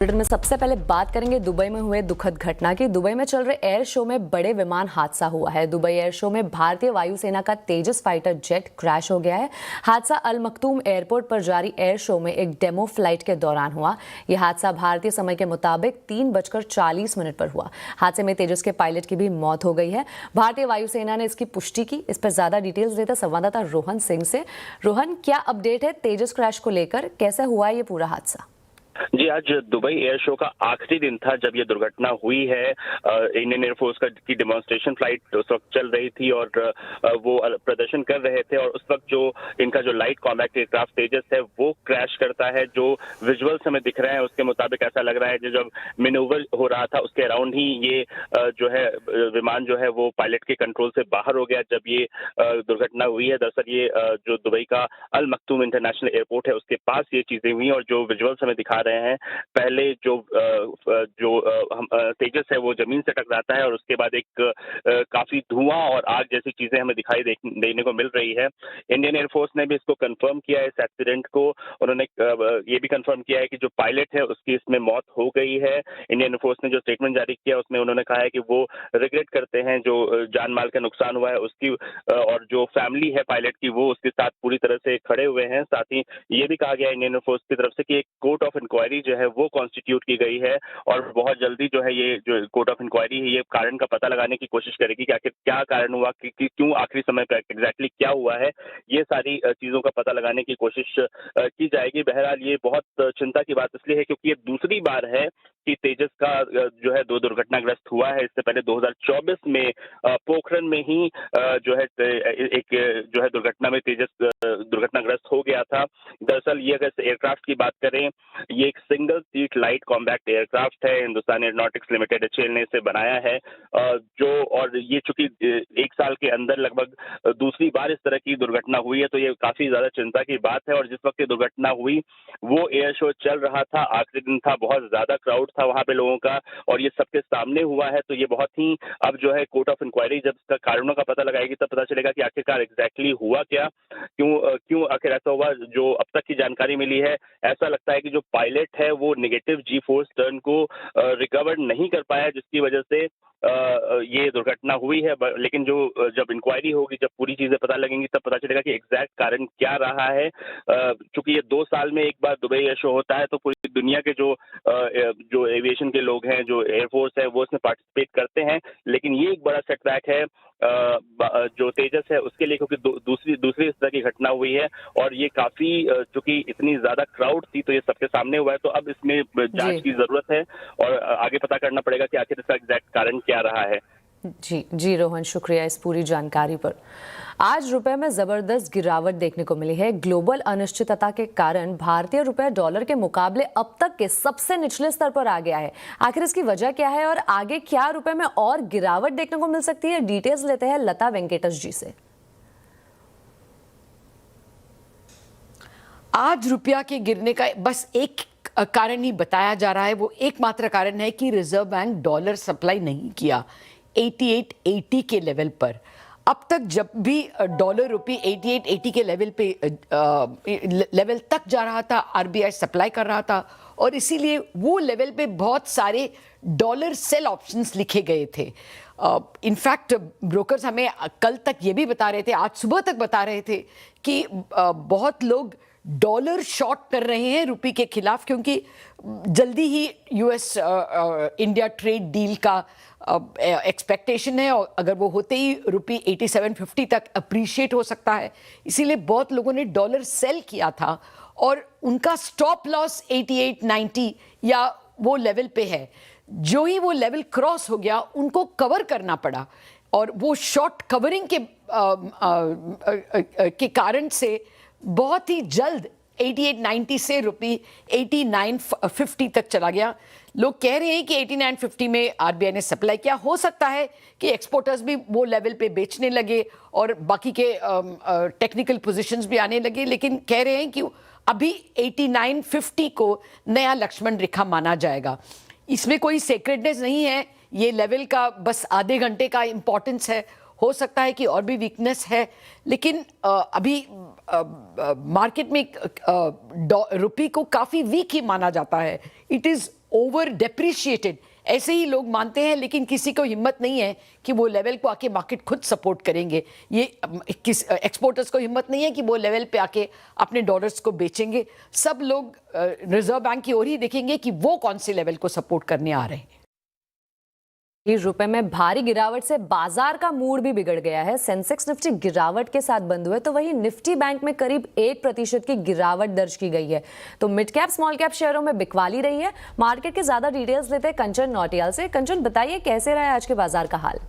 Britain में सबसे पहले बात करेंगे दुबई में हुए दुखद घटना की। दुबई में चल रहे एयर शो में बड़े विमान हादसा हुआ है। दुबई एयर शो में भारतीय वायुसेना का तेजस फाइटर जेट क्रैश हो गया है। हादसा अल मखतूम एयरपोर्ट पर जारी एयर शो में एक डेमो फ्लाइट के दौरान हुआ। यह हादसा भारतीय समय के मुताबिक 3:40 पर हुआ। हादसे में तेजस के पायलट की भी मौत हो गई है। भारतीय वायुसेना ने इसकी पुष्टि की। इस पर ज्यादा डिटेल्स देते संवाददाता रोहन सिंह से। रोहन, क्या अपडेट है तेजस क्रैश को लेकर? कैसे हुआ ये पूरा हादसा? जी, आज दुबई एयर शो का आखिरी दिन था जब ये दुर्घटना हुई है। इंडियन एयरफोर्स की डेमोन्स्ट्रेशन फ्लाइट उस वक्त चल रही थी और वो प्रदर्शन कर रहे थे, और उस वक्त जो इनका जो लाइट कॉम्बैट एयरक्राफ्ट तेजस है वो क्रैश करता है। जो विजुअल्स हमें दिख रहे हैं उसके मुताबिक ऐसा लग रहा है कि जब मैन्यूवर हो रहा था उसके अराउंड ही ये जो है विमान जो है वो पायलट के कंट्रोल से बाहर हो गया जब ये दुर्घटना हुई है। दरअसल ये जो दुबई का अल मखतूम इंटरनेशनल एयरपोर्ट है उसके पास ये चीजें हुई, और जो विजुअल्स हमें दिखा रहे हैं, पहले जो तेजस है वो जमीन से टकराता है और उसके बाद एक काफी धुआं और आग जैसी चीजें हमें दिखाई देने को मिल रही है। इंडियन एयरफोर्स ने भी इसको कंफर्म किया है, इस एक्सीडेंट को। उन्होंने ये भी कंफर्म किया है कि जो पायलट है उसकी इसमें मौत हो गई है। इंडियन एयरफोर्स ने जो स्टेटमेंट जारी किया उसमें उन्होंने कहा है कि वो रिग्रेट करते हैं जो जान माल का नुकसान हुआ है उसकी, और जो फैमिली है पायलट की वो उसके साथ पूरी तरह से खड़े हुए हैं। साथ ही ये भी कहा गया इंडियन एयरफोर्स की तरफ से कि एक कोर्ट ऑफ इंक्वायरी जो है वो कॉन्स्टिट्यूट की गई है, और बहुत जल्दी जो है ये जो कोर्ट ऑफ इंक्वायरी है ये कारण का पता लगाने की कोशिश करेगी कि आखिर क्या कारण हुआ, कि क्यों आखिरी समय पर एग्जैक्टली क्या हुआ है। ये सारी चीजों का पता लगाने की कोशिश की जाएगी। बहरहाल ये बहुत चिंता की बात इसलिए है क्योंकि ये दूसरी बार है कि तेजस का जो है दो दुर्घटनाग्रस्त हुआ है। इससे पहले 2024 में पोखरण में ही जो है एक जो है दुर्घटना में तेजस दुर्घटनाग्रस्त हो गया था। दरअसल ये अगर एयरक्राफ्ट की बात करें, ये एक single seat light combat aircraft है। हिंदुस्तान एरोनॉटिक्स लिमिटेड HAL ने इसे बनाया है, जो और ये चूंकि एक साल के अंदर लगभग दूसरी बार इस तरह की दुर्घटना हुई है, तो ये काफी ज्यादा चिंता की बात है। और जिस वक्त ये दुर्घटना हुई वो एयर शो चल रहा था, आखिरी दिन था, बहुत ज्यादा क्राउड था वहां पे लोगों का, और ये सबके सामने हुआ है। तो ये बहुत ही अब जो है कोर्ट ऑफ इंक्वायरी जब इसका कारणों का पता लगाएगी तब पता चलेगा कि आखिरकार एग्जैक्टली हुआ क्या, क्यों आखिर ऐसा हुआ। जो अब तक की जानकारी मिली है, ऐसा लगता है कि जो पायलट है वो नेगेटिव जी फोर्स टर्न को रिकवर नहीं कर पाया, जिसकी वजह से ये दुर्घटना हुई है। लेकिन जब इंक्वायरी होगी, जब पूरी चीजें पता लगेंगी, तब पता चलेगा कि एग्जैक्ट कारण क्या रहा है। चूंकि ये 2 साल में एक बार दुबई एयर शो होता है, तो पूरी दुनिया के जो एविएशन के लोग हैं, जो एयरफोर्स है, वो इसमें पार्टिसिपेट करते हैं। लेकिन ये एक बड़ा सेटबैक है जो तेजस है उसके लिए, क्योंकि दूसरी इस तरह की घटना हुई है, और ये काफी चूंकि इतनी ज्यादा क्राउड थी तो ये सबके सामने हुआ है। तो अब इसमें जांच की जरूरत है और आगे पता करना पड़ेगा कि आखिर इसका एग्जैक्ट कारण क्या रहा है। जी रोहन, शुक्रिया इस पूरी जानकारी पर। आज रुपए में जबरदस्त गिरावट देखने को मिली है। ग्लोबल अनिश्चितता के कारण भारतीय रुपए डॉलर के मुकाबले अब तक के सबसे निचले स्तर पर आ गया है। आखिर इसकी वजह क्या है और आगे क्या रुपए में और गिरावट देखने को मिल सकती है? डिटेल्स लेते हैं लता वेंकटेश जी से। आज रुपया के गिरने का बस एक कारण ही बताया जा रहा है। वो एकमात्र कारण है कि रिजर्व बैंक डॉलर सप्लाई नहीं किया 88.80 के लेवल पर। अब तक जब भी डॉलर रुपये 88.80 के लेवल तक जा रहा था, RBI सप्लाई कर रहा था, और इसीलिए वो लेवल पे बहुत सारे डॉलर सेल ऑप्शंस लिखे गए थे। इनफैक्ट ब्रोकर्स हमें कल तक ये भी बता रहे थे, आज सुबह तक बता रहे थे कि बहुत लोग डॉलर शॉर्ट कर रहे हैं रुपये के खिलाफ, क्योंकि जल्दी ही US इंडिया ट्रेड डील का एक्सपेक्टेशन है, और अगर वो होते ही रुपये 87.50 तक अप्रिशिएट हो सकता है। इसीलिए बहुत लोगों ने डॉलर सेल किया था, और उनका स्टॉप लॉस 88.90 या वो लेवल पे है। जो ही वो लेवल क्रॉस हो गया उनको कवर करना पड़ा, और वो शॉर्ट कवरिंग के कारण से बहुत ही जल्द 88.90 से रुपये 89.50 तक चला गया। लोग कह रहे हैं कि 89.50 में RBI ने सप्लाई किया। हो सकता है कि एक्सपोर्टर्स भी वो लेवल पे बेचने लगे और बाकी के टेक्निकल पोजीशंस भी आने लगे, लेकिन कह रहे हैं कि अभी 89.50 को नया लक्ष्मण रेखा माना जाएगा। इसमें कोई सेक्रेटनेस नहीं है, ये लेवल का बस आधे घंटे का इम्पोर्टेंस है। हो सकता है कि और भी वीकनेस है, लेकिन अभी मार्केट में रुपये को काफ़ी वीक ही माना जाता है। इट इज़ ओवर डेप्रिशिएटेड, ऐसे ही लोग मानते हैं, लेकिन किसी को हिम्मत नहीं है कि वो लेवल को आके मार्केट खुद सपोर्ट करेंगे। ये किस एक्सपोर्टर्स को हिम्मत नहीं है कि वो लेवल पे आके अपने डॉलर्स को बेचेंगे। सब लोग रिजर्व बैंक की ओर ही देखेंगे कि वो कौन से लेवल को सपोर्ट करने आ रहे हैं। रुपए में भारी गिरावट से बाजार का मूड भी बिगड़ गया है। सेंसेक्स निफ्टी गिरावट के साथ बंद हुए, तो वहीं निफ्टी बैंक में करीब 1% की गिरावट दर्ज की गई है। तो मिड कैप स्मॉल कैप शेयरों में बिकवाली रही है। मार्केट के ज्यादा डिटेल्स लेते हैं कंचन नौटियाल से। कंचन, बताइए कैसे रहा है आज के बाजार का हाल?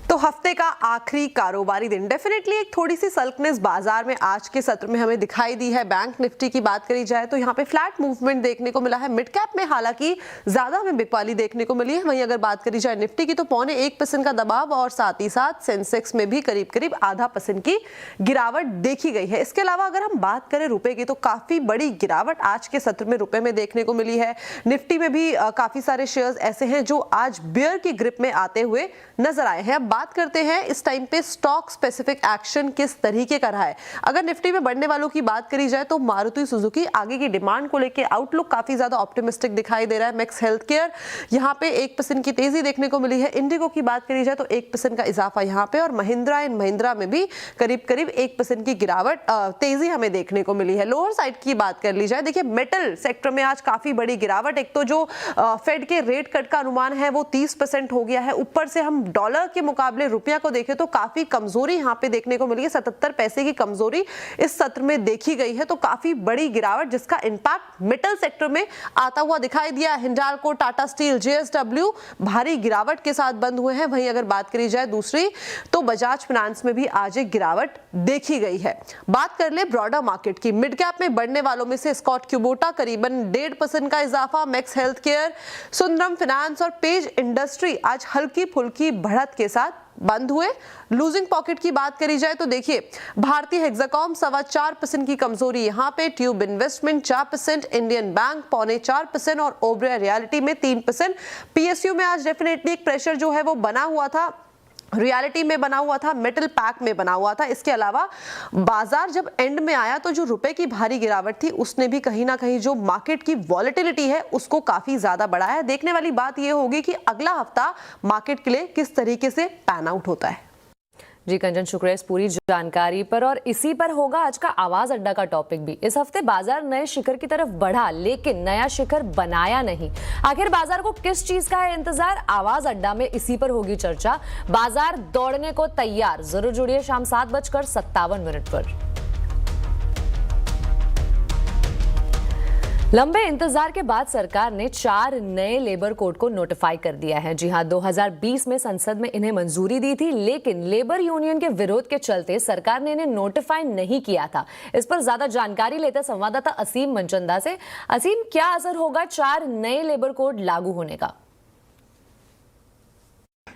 तो हफ्ते का आखिरी कारोबारी दिन डेफिनेटली एक थोड़ी सी सल्कनेस बाजार में आज के सत्र में हमें दिखाई दी है। बैंक निफ्टी की बात करी जाए तो यहाँ पे फ्लैट मूवमेंट देखने को मिला है। मिड कैप में हालांकि ज्यादा हमें बिकवाली देखने को मिली है। वहीं अगर बात करी जाए निफ्टी की तो 0.25% का दबाव और साथ ही साथ सेंसेक्स में भी करीब करीब 0.5% की गिरावट देखी गई है। इसके अलावा अगर हम बात करें रुपए की तो काफी बड़ी गिरावट आज के सत्र में रुपए में देखने को मिली है। निफ्टी में भी काफी सारे शेयर्स ऐसे हैं जो आज बियर की ग्रिप में आते हुए नजर आए हैं। अब बात करते हैं इस टाइम पे स्टॉक स्पेसिफिक एक्शन किस तरीके का रहा है। अगर निफ्टी में बढ़ने वालों की बात करी जाए तो मारुति सुजुकी आगे की डिमांड को लेकर आउटलुक काफी ज्यादा ऑप्टिमिस्टिक दिखाई दे रहा है। मैक्स हेल्थ केयर यहाँ पे 1% की तेजी देखने को मिली है। इंडिगो की बात करी जाए तो 1% का इजाफा यहाँ पे, और महिंद्रा एंड महिंद्रा में भी करीब करीब 1% की गिरावट तेजी हमें देखने को मिली है। लोअर साइड की बात कर ली जाए, देखिए मेटल सेक्टर में आज काफी बड़ी गिरावट। एक तो जो फेड के रेट कट का अनुमान है वो 30% हो गया है। ऊपर से हम डॉलर के मुकाबले रुपया को देखें तो काफी कमजोरी यहाँ पे देखने को मिली है। 77 पैसे की कमजोरी इस सत्र में देखी गई है। तो काफी बड़ी गिरावट जिसका इंपैक्ट मेटल सेक्टर में आता हुआ दिखाई दिया। हिंडाल्को, टाटा स्टील, जेएसडब्ल्यू भारी गिरावट के साथ बंद हुए हैं। वहीं अगर बात करी जाए दूसरी तो बजाज फाइनेंस में भी आज एक गिरावट देखी गई है। बात कर ले ब्रॉडर मार्केट की, मिड कैप में बढ़ने वालों में से स्कॉट क्यूबोटा करीबन 1.5% का इजाफा, max health care, Sundaram finance और पेज इंडस्ट्री आज हल्की फुल्की बढ़त के साथ बंद हुए। लूजिंग पॉकेट की बात करी जाए तो देखिए भारतीय हेक्साकॉम 4.25% की कमजोरी यहाँ पे, ट्यूब इन्वेस्टमेंट 4%, इंडियन बैंक 0.4% और ओबेरॉय रियलिटी में 3%। पीएसयू में आज डेफिनेटली एक प्रेशर जो है वो बना हुआ था, रियलिटी में बना हुआ था, मेटल पैक में बना हुआ था। इसके अलावा बाजार जब एंड में आया तो जो रुपए की भारी गिरावट थी उसने भी कहीं ना कहीं जो मार्केट की वॉलेटिलिटी है उसको काफी ज्यादा बढ़ाया है। देखने वाली बात यह होगी कि अगला हफ्ता मार्केट के लिए किस तरीके से पैन आउट होता है। जी कंचन, शुक्रिया इस पूरी जानकारी पर। और इसी पर होगा आज का आवाज अड्डा का टॉपिक भी। इस हफ्ते बाजार नए शिखर की तरफ बढ़ा लेकिन नया शिखर बनाया नहीं। आखिर बाजार को किस चीज का है इंतजार? आवाज अड्डा में इसी पर होगी चर्चा। बाजार दौड़ने को तैयार, जरूर जुड़िए शाम 7:57 पर। लंबे इंतजार के बाद सरकार ने 4 नए लेबर कोड को नोटिफाई कर दिया है। जी हां, 2020 में संसद में इन्हें मंजूरी दी थी, लेकिन लेबर यूनियन के विरोध के चलते सरकार ने इन्हें नोटिफाई नहीं किया था। इस पर ज्यादा जानकारी लेते हैं संवाददाता असीम मनचंदा से। असीम, क्या असर होगा 4 नए लेबर कोड लागू होने का?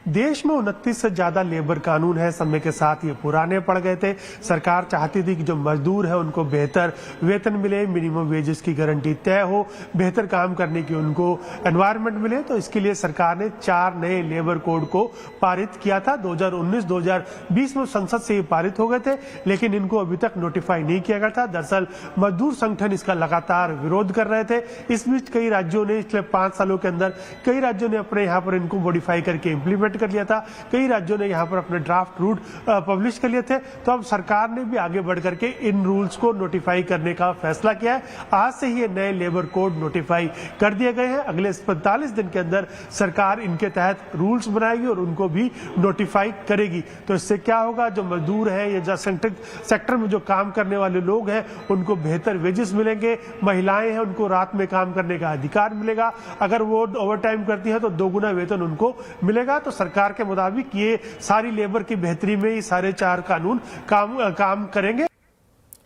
देश में 29 से ज्यादा लेबर कानून है। समय के साथ ये पुराने पड़ गए थे। सरकार चाहती थी कि जो मजदूर है उनको बेहतर वेतन मिले, मिनिमम वेजेस की गारंटी तय हो, बेहतर काम करने की उनको एनवायरनमेंट मिले। तो इसके लिए सरकार ने 4 नए लेबर कोड को पारित किया था। 2019-2020 में संसद से ये पारित हो गए थे, लेकिन इनको अभी तक नोटिफाई नहीं किया गया था। दरअसल मजदूर संगठन इसका लगातार विरोध कर रहे थे। इस बीच कई राज्यों ने पिछले 5 सालों के अंदर कई राज्यों ने अपने यहाँ पर इनको मॉडिफाई करके इम्प्लीमेंट कर लिया था। कई राज्यों ने यहाँ पर अपने ड्राफ्ट रूल पब्लिश कर लिए थे। तो अब सरकार ने भी आगे बढ़ करके इन रूल्स को नोटिफाई करने का फैसला किया है। आज से ही ये नए लेबर कोड नोटिफाई कर दिए गए हैं। अगले 45 दिन के अंदर सरकार इनके तहत रूल्स बनाएगी और उनको भी नोटिफाई करेगी। तो इससे क्या होगा, जो मजदूर है या जो सेक्टर में जो काम करने वाले लोग हैं उनको बेहतर वेजेस मिलेंगे। महिलाएं हैं उनको रात में काम करने का अधिकार मिलेगा। अगर वो ओवर टाइम करती है तो 2 गुना वेतन उनको मिलेगा। तो सरकार के मुताबिक ये सारी लेबर की बेहतरी में ये सारे 4 कानून काम करेंगे।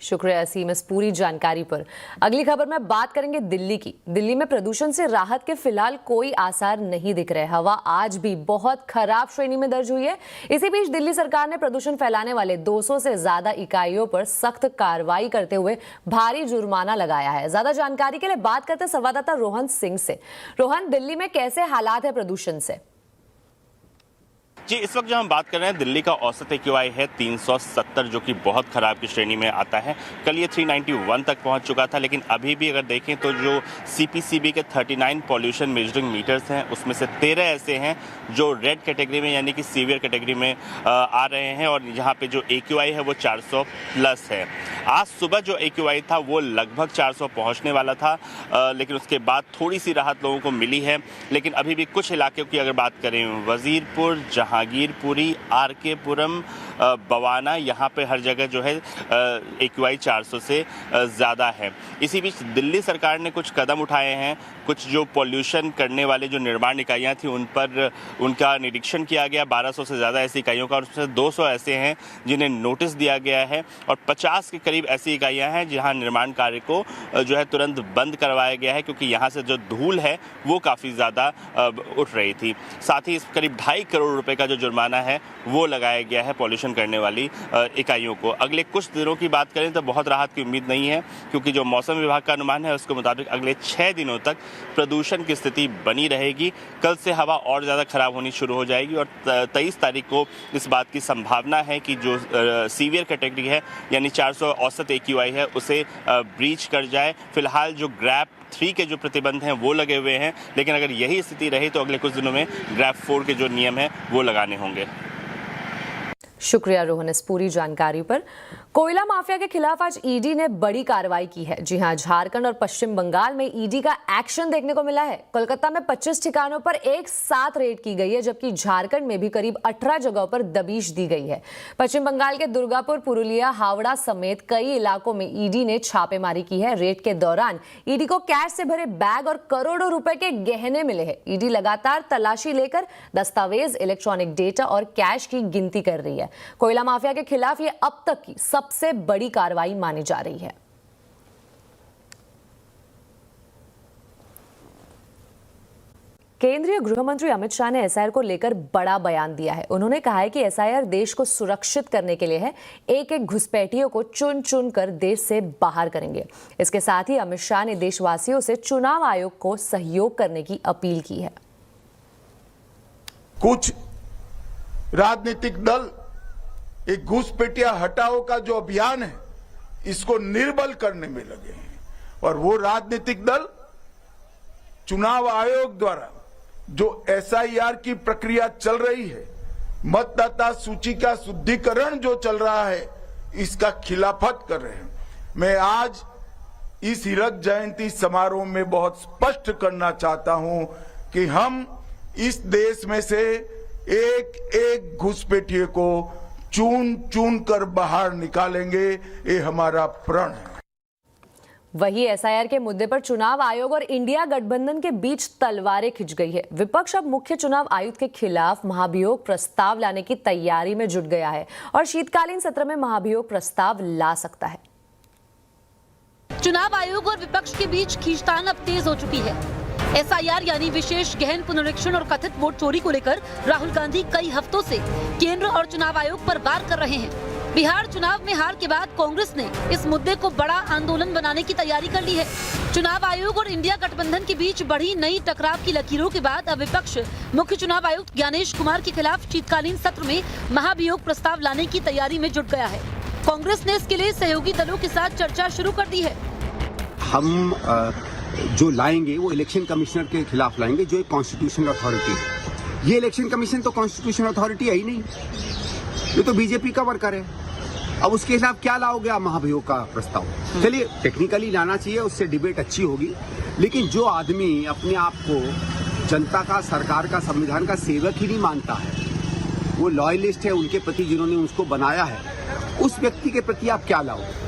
शुक्रिया असीम इस पूरी जानकारी पर। अगली खबर में बात करेंगे दिल्ली की। दिल्ली में प्रदूषण से राहत के फिलहाल कोई आसार नहीं दिख रहे। हवा आज भी बहुत खराब श्रेणी में दर्ज हुई है। इसी बीच दिल्ली सरकार ने प्रदूषण फैलाने वाले 200 से ज्यादा इकाइयों पर सख्त कार्रवाई करते हुए भारी जुर्माना लगाया है। ज्यादा जानकारी के लिए बात करते हैं संवाददाता रोहन सिंह से। रोहन, दिल्ली में कैसे हालात है प्रदूषण से? जी, इस वक्त जो हम बात कर रहे हैं दिल्ली का औसत AQI है 370, जो कि बहुत खराब की श्रेणी में आता है। कल ये 391 तक पहुंच चुका था, लेकिन अभी भी अगर देखें तो जो CPCB के 39 पॉल्यूशन मेजरिंग मीटर्स हैं उसमें से 13 ऐसे हैं जो रेड कैटेगरी में यानी कि सीवियर कैटेगरी में आ रहे हैं, और यहाँ पे जो AQI है वो 400 प्लस है। आज सुबह जो AQI था वो लगभग 400 पहुँचने वाला था, लेकिन उसके बाद थोड़ी सी राहत लोगों को मिली है। लेकिन अभी भी कुछ इलाकों की अगर बात करें, वजीरपुर, जहांगीरपुरी, RK पुरम, बवाना, यहाँ पे हर जगह जो है AQI 400 से ज़्यादा है। इसी बीच दिल्ली सरकार ने कुछ कदम उठाए हैं। कुछ जो पॉल्यूशन करने वाले जो निर्माण इकाइयाँ थी उन पर उनका निरीक्षण किया गया, 1200 से ज़्यादा ऐसी इकाइयों का, और उसमें 200 ऐसे हैं जिन्हें नोटिस दिया गया है, और 50 के करीब ऐसी इकाइयाँ हैं जहाँ निर्माण कार्य को जो है तुरंत बंद करवाया गया है, क्योंकि यहाँ से जो धूल है वो काफ़ी ज़्यादा उठ रही थी। साथ ही इस करीब 2.5 करोड़ रुपए का जो जुर्माना है वो लगाया गया है पॉल्यूशन करने वाली इकाइयों को। अगले कुछ दिनों की बात करें तो बहुत राहत की उम्मीद नहीं है, क्योंकि जो मौसम विभाग का अनुमान है उसके मुताबिक अगले 6 दिनों तक प्रदूषण की स्थिति बनी रहेगी। कल से हवा और ज़्यादा खराब होनी शुरू हो जाएगी, और 23 तारीख को इस बात की संभावना है कि जो सीवियर कैटेगरी है यानी 400 औसत AQI है उसे ब्रीच कर जाए। फिलहाल जो ग्रैप 3 के जो प्रतिबंध हैं वो लगे हुए हैं, लेकिन अगर यही स्थिति रही तो अगले कुछ दिनों में ग्रैप 4 के जो नियम हैं वो लगाने होंगे। शुक्रिया रोहन इस पूरी जानकारी पर। कोयला माफिया के खिलाफ आज ईडी ने बड़ी कार्रवाई की है। जी हां, झारखंड और पश्चिम बंगाल में ईडी का एक्शन देखने को मिला है। कोलकाता में 25 ठिकानों पर एक साथ रेड की गई है, जबकि झारखंड में भी करीब 18 जगहों पर दबिश दी गई है। पश्चिम बंगाल के दुर्गापुर, पुरुलिया, हावड़ा समेत कई इलाकों में ईडी ने छापेमारी की है। रेड के दौरान ईडी को कैश से भरे बैग और करोड़ों रुपए के गहने मिले हैं। ईडी लगातार तलाशी लेकर दस्तावेज, इलेक्ट्रॉनिक डेटा और कैश की गिनती कर रही है। कोयला माफिया के खिलाफ ये अब तक की सबसे बड़ी कार्रवाई मानी जा रही है। केंद्रीय गृह मंत्री अमित शाह ने SIR को लेकर बड़ा बयान दिया है। उन्होंने कहा है कि SIR देश को सुरक्षित करने के लिए है, एक एक घुसपैठियों को चुन चुन कर देश से बाहर करेंगे। इसके साथ ही अमित शाह ने देशवासियों से चुनाव आयोग को सहयोग करने की अपील की है। कुछ राजनीतिक दल एक घुसपैठिया हटाओ का जो अभियान है इसको निर्बल करने में लगे हैं, और वो राजनीतिक दल चुनाव आयोग द्वारा जो SIR की प्रक्रिया चल रही है, मतदाता सूची का शुद्धिकरण जो चल रहा है, इसका खिलाफत कर रहे हैं। मैं आज इस हीरक जयंती समारोह में बहुत स्पष्ट करना चाहता हूं कि हम इस देश में से एक एक घुसपैठिए को चुन चुन कर बाहर निकालेंगे, ये हमारा प्रण है। वही SIR के मुद्दे पर चुनाव आयोग और इंडिया गठबंधन के बीच तलवारें खिंच गई है। विपक्ष अब मुख्य चुनाव आयुक्त के खिलाफ महाभियोग प्रस्ताव लाने की तैयारी में जुट गया है और शीतकालीन सत्र में महाभियोग प्रस्ताव ला सकता है। चुनाव आयोग और विपक्ष के बीच खींचतान अब तेज हो चुकी है। SIR यानी विशेष गहन पुनरीक्षण और कथित वोट चोरी को लेकर राहुल गांधी कई हफ्तों से केंद्र और चुनाव आयोग पर वार कर रहे हैं। बिहार चुनाव में हार के बाद कांग्रेस ने इस मुद्दे को बड़ा आंदोलन बनाने की तैयारी कर ली है। चुनाव आयोग और इंडिया गठबंधन के बीच बढ़ी नई टकराव की लकीरों के बाद अब विपक्ष मुख्य चुनाव आयुक्त ज्ञानेश कुमार के खिलाफ शीतकालीन सत्र में महाभियोग प्रस्ताव लाने की तैयारी में जुट गया है। कांग्रेस ने इसके लिए सहयोगी दलों के साथ चर्चा शुरू कर दी है। हम जो लाएंगे वो इलेक्शन कमिश्नर के खिलाफ लाएंगे, जो एक कॉन्स्टिट्यूशनल अथॉरिटी है। ये इलेक्शन कमीशन तो कॉन्स्टिट्यूशनल अथॉरिटी है ही नहीं, ये तो बीजेपी का वर्कर है। अब उसके खिलाफ क्या लाओगे आप महाभियोग का प्रस्ताव? चलिए टेक्निकली लाना चाहिए, उससे डिबेट अच्छी होगी, लेकिन जो आदमी अपने आप को जनता का, सरकार का, संविधान का सेवक ही नहीं मानता है, वो लॉयलिस्ट है उनके प्रति जिन्होंने उसको बनाया है, उस व्यक्ति के प्रति आप क्या लाओगे?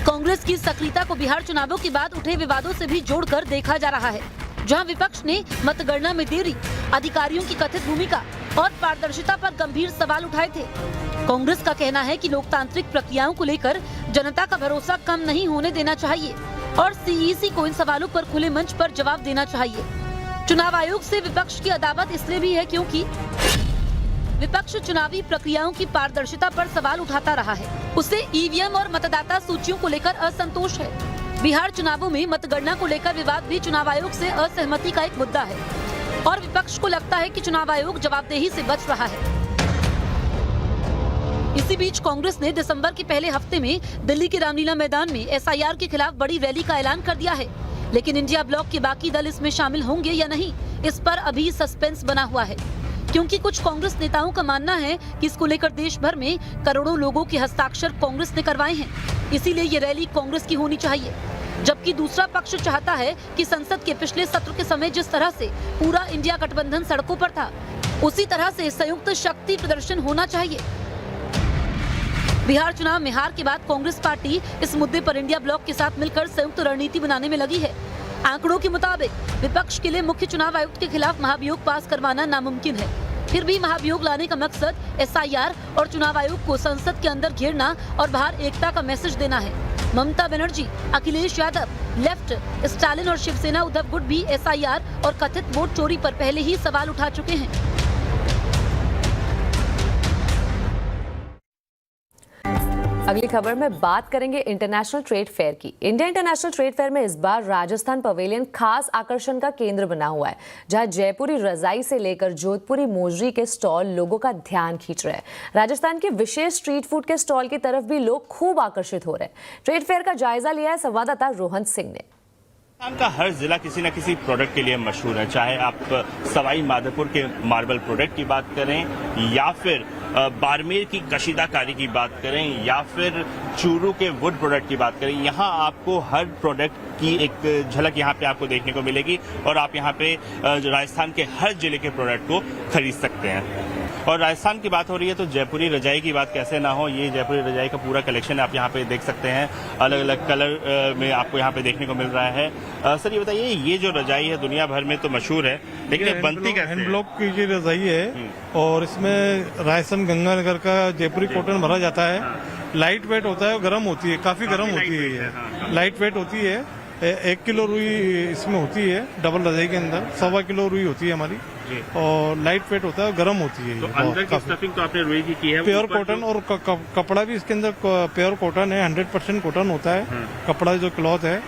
कांग्रेस की सक्रियता को बिहार चुनावों के बाद उठे विवादों से भी जोड़कर देखा जा रहा है, जहां विपक्ष ने मतगणना में देरी, अधिकारियों की कथित भूमिका और पारदर्शिता पर गंभीर सवाल उठाए थे। कांग्रेस का कहना है कि लोकतांत्रिक प्रक्रियाओं को लेकर जनता का भरोसा कम नहीं होने देना चाहिए और CEC को इन सवालों पर खुले मंच पर जवाब देना चाहिए। चुनाव आयोग से विपक्ष की अदावत इसलिए भी है क्योंकि विपक्ष चुनावी प्रक्रियाओं की पारदर्शिता पर सवाल उठाता रहा है। उसे EVM और मतदाता सूचियों को लेकर असंतोष है। बिहार चुनावों में मतगणना को लेकर विवाद भी चुनाव आयोग से असहमति का एक मुद्दा है। और विपक्ष को लगता है कि चुनाव आयोग जवाबदेही से बच रहा है। इसी बीच कांग्रेस ने दिसंबर के पहले हफ्ते में दिल्ली के रामलीला मैदान में एसआईआर के खिलाफ बड़ी रैली का ऐलान कर दिया है, लेकिन इंडिया ब्लॉक के बाकी दल इसमें शामिल होंगे या नहीं, इस पर अभी सस्पेंस बना हुआ है, क्योंकि कुछ कांग्रेस नेताओं का मानना है कि इसको लेकर देश भर में करोड़ों लोगों के हस्ताक्षर कांग्रेस ने करवाए हैं, इसीलिए ये रैली कांग्रेस की होनी चाहिए। जबकि दूसरा पक्ष चाहता है कि संसद के पिछले सत्र के समय जिस तरह से पूरा इंडिया गठबंधन सड़कों पर था, उसी तरह से संयुक्त शक्ति प्रदर्शन होना चाहिए। बिहार चुनाव में हार के बाद कांग्रेस पार्टी इस मुद्दे पर इंडिया ब्लॉक के साथ मिलकर संयुक्त रणनीति बनाने में लगी है। आंकड़ों के मुताबिक विपक्ष के लिए मुख्य चुनाव आयुक्त के खिलाफ महाभियोग पास करवाना नामुमकिन है। फिर भी महाभियोग लाने का मकसद एसआईआर और चुनाव आयोग को संसद के अंदर घेरना और बाहर एकता का मैसेज देना है। ममता बनर्जी, अखिलेश यादव, लेफ्ट, स्टालिन और शिवसेना उद्धव गुट भी एसआईआर और कथित वोट चोरी पर पहले ही सवाल उठा चुके हैं। अगली खबर में बात करेंगे इंटरनेशनल ट्रेड फेयर की। इंडिया इंटरनेशनल ट्रेड फेयर में इस बार राजस्थान पवेलियन खास आकर्षण का केंद्र बना हुआ है, जहां जयपुरी रजाई से लेकर जोधपुरी मोजरी के स्टॉल लोगों का ध्यान खींच रहे हैं। राजस्थान के विशेष स्ट्रीट फूड के स्टॉल की तरफ भी लोग खूब आकर्षित हो रहे हैं। ट्रेड फेयर का जायजा लिया है संवाददाता रोहन सिंह ने। राजस्थान का हर जिला किसी न किसी प्रोडक्ट के लिए मशहूर है, चाहे आप सवाई माधोपुर के मार्बल प्रोडक्ट की बात करें या फिर बाड़मेर की कशीदाकारी की बात करें या फिर चूरू के वुड प्रोडक्ट की बात करें। यहाँ आपको हर प्रोडक्ट की एक झलक यहाँ पे आपको देखने को मिलेगी और आप यहाँ पे राजस्थान के हर जिले के प्रोडक्ट को खरीद सकते हैं। और राजस्थान की बात हो रही है तो जयपुरी रजाई की बात कैसे ना हो। ये जयपुरी रजाई का पूरा कलेक्शन आप यहाँ पे देख सकते हैं, अलग अलग कलर में आपको यहाँ पे देखने को मिल रहा है। सर ये बताइए, ये जो रजाई है दुनिया भर में तो मशहूर है, लेकिन ये बनती कैसे है? हैंड ब्लॉक की ये रजाई है और इसमें रायसन गंगानगर का जयपुरी कॉटन भरा जाता है। लाइट वेट होता है, गर्म होती है, काफी गर्म होती है ये। लाइट वेट होती है, 1 किलो रुई इसमें होती है डबल रजाई के अंदर, 1.25 किलो रुई होती है हमारी और लाइट वेट होता है, गर्म होती है। तो अंदर की स्टफिंग तो आपने रुई की है, प्योर कॉटन और कपड़ा भी इसके अंदर प्योर कॉटन है, 100% कॉटन होता है। कपड़ा जो क्लॉथ है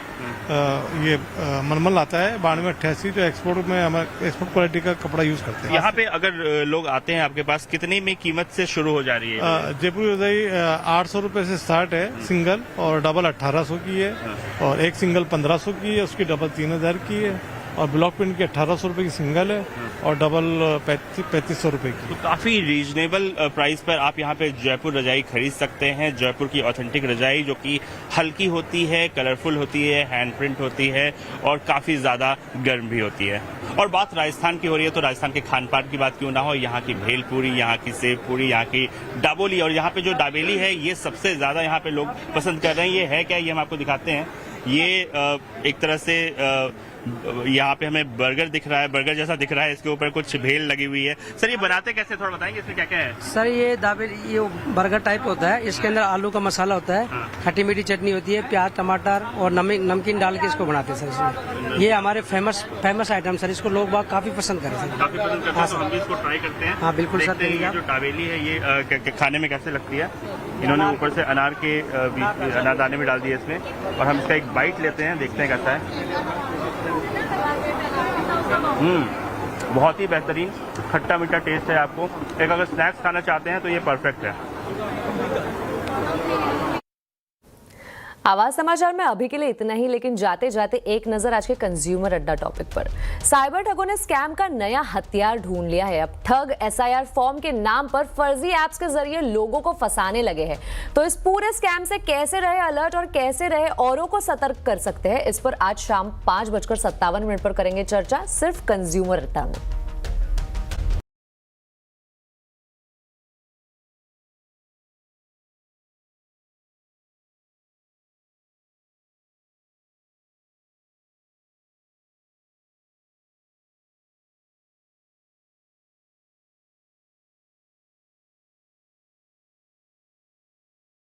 ये मलमल आता है। 92-88 जो एक्सपोर्ट में हमारे एक्सपोर्ट क्वालिटी का कपड़ा यूज करते हैं। यहाँ पे अगर लोग आते हैं आपके पास, कितने में कीमत से शुरू हो जा रही है? जयपुरी रजाई 800 रुपए से स्टार्ट है सिंगल, और डबल 1800 की है, और एक सिंगल 1500 की है, उसकी डबल 3000 की है, और ब्लॉक प्रिंट की 1800 रुपए की सिंगल है और डबल 3500 रुपए की। तो काफी रीजनेबल प्राइस पर आप यहाँ पे जयपुर रजाई खरीद सकते हैं। जयपुर की ऑथेंटिक रजाई जो कि हल्की होती है, कलरफुल होती है, हैंड प्रिंट होती है और काफी ज्यादा गर्म भी होती है। और बात राजस्थान की हो रही है तो राजस्थान के खान पान की बात क्यों ना हो। यहाँ की भेलपूरी, यहाँ की सेव पूरी, यहाँ की डाबोली और यहाँ पे जो दाबेली है ये सबसे ज्यादा यहाँ पे लोग पसंद कर रहे हैं। ये है क्या, ये हम आपको दिखाते हैं। ये एक तरह से यहाँ पे हमें बर्गर दिख रहा है, बर्गर जैसा दिख रहा है, इसके ऊपर कुछ भेल लगी हुई है। सर ये बनाते कैसे, थोड़ा बताएंगे इसमें क्या क्या है? सर ये ये बर्गर टाइप होता है, इसके अंदर आलू का मसाला होता है, खट्टी मीठी चटनी होती है, प्याज टमाटर और नमकीन डाल के इसको बनाते हैं सर। इसमें ये हमारे फेमस आइटम सर, इसको लोग बाग काफी पसंद करें सर। काफी पसंद करते हैं, तो हम भी इसको ट्राई करते हैं। हाँ बिल्कुल सर। ये जो दाबेली है ये खाने में कैसे लगती है? इन्होंने ऊपर से अनारदाने भी डाल दिए इसमें, और हम इसका एक बाइट लेते हैं, देखते हैं कैसा है। बहुत ही बेहतरीन खट्टा मीठा टेस्ट है। आपको एक अगर स्नैक्स खाना चाहते हैं तो ये परफेक्ट है। आवाज समाचार में अभी के लिए इतना ही, लेकिन जाते जाते एक नजर आज के कंज्यूमर अड्डा टॉपिक पर। साइबर ठगों ने स्कैम का नया हथियार ढूंढ लिया है। अब ठग एसआईआर फॉर्म के नाम पर फर्जी ऐप्स के जरिए लोगों को फंसाने लगे हैं। तो इस पूरे स्कैम से कैसे रहे अलर्ट और कैसे रहे औरों को सतर्क कर सकते हैं, इस पर आज शाम 5:57 पर करेंगे चर्चा, सिर्फ कंज्यूमर अड्डा में।